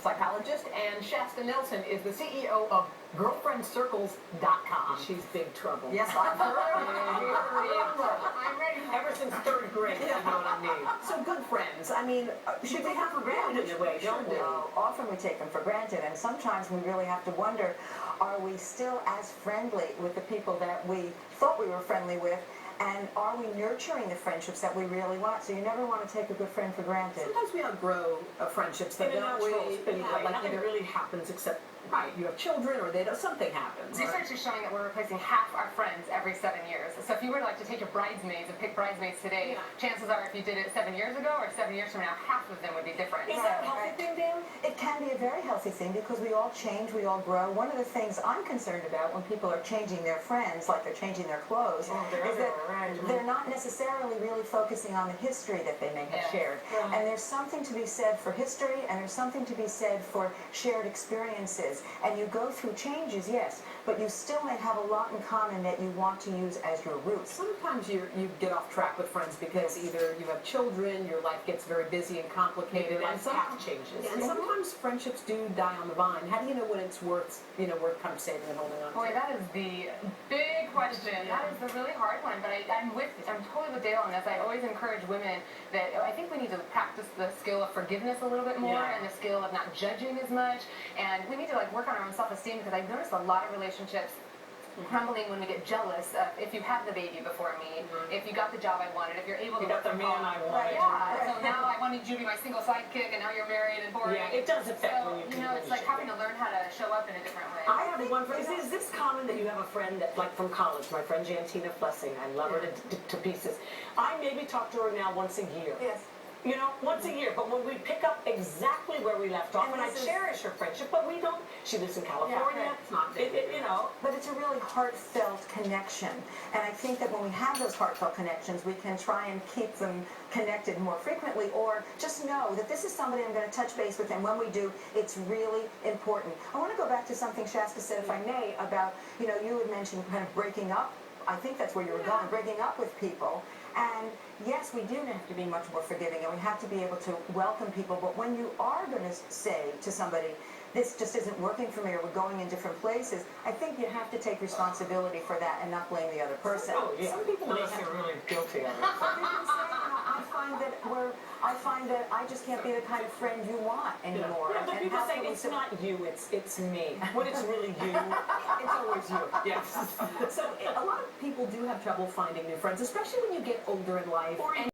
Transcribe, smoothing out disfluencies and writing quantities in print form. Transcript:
psychologist, and Shasta Nelson is the CEO of GirlfriendCircles.com. She's big trouble. Yes, I've heard. I'm ready. Ever since third grade, you know what I mean. So good friends. I mean, should we have for granted in a way, don't we? Well, often we take them for granted, and sometimes we really have to wonder, are we still as friendly with the people that we thought we were friendly with, and are we nurturing the friendships that we really want? So you never want to take a good friend for granted. Sometimes we outgrow friendships that In a don't natural really, spin way. like Nothing either really happens except you have children or something happens. Research is showing that we're replacing half our friends every 7 years. So if you were to take your bridesmaids and pick bridesmaids today, chances are if you did it 7 years ago or 7 years from now, half of them would be different. Is that a healthy thing, Dan? It can be a very healthy thing because we all change, we all grow. One of the things I'm concerned about when people are changing their friends, like they're changing their clothes, is that they're not necessarily really focusing on the history that they may have shared. And there's something to be said for history, and there's something to be said for shared experiences. And you go through changes, yes, but you still may have a lot in common that you want to use as your roots. Sometimes you get off track with friends because either you have children, your life gets very busy and complicated, and path changes. And sometimes friendships do die on the vine. How do you know when it's worth worth kind of saving and holding on to? Boy, that is the big question. That is the really hard one, but I'm totally with Dale on this. I always encourage women that I think we need to practice the skill of forgiveness a little bit more and the skill of not judging as much, and we need to work on our own self-esteem, because I've noticed a lot of relationships crumbling when we get jealous of if you had the baby before me, if you got the job I wanted, if you're able to got the man I wanted. So now I wanted you to be my single sidekick, and now you're married and boring. Yeah, it does affect when you it's like having to learn how to show up in a different way. I have one friend. Is this common that you have a friend that, like from college, my friend Jantina Flessing, I love her to pieces. I maybe talk to her now once a year. Yes. You know, once a year, but when we pick up exactly where we left off, and I cherish her friendship, but we don't, she lives in California, It's not you know. But it's a really heartfelt connection, and I think that when we have those heartfelt connections, we can try and keep them connected more frequently, or just know that this is somebody I'm going to touch base with, and when we do, it's really important. I want to go back to something Shasta said, if I may, about, you had mentioned kind of breaking up. I think that's where you were going, breaking up with people. And yes, we do have to be much more forgiving, and we have to be able to welcome people. But when you are going to say to somebody, this just isn't working for me, or we're going in different places, I think you have to take responsibility for that and not blame the other person. Oh, yeah. Some people may have really guilty of it. Some people say, I find that I just can't be the kind of friend you want anymore. Yeah, but people say it's not you, it's me. When it's really you, It's always you. Yes. So a lot of people do have trouble finding new friends, especially when you get older in life.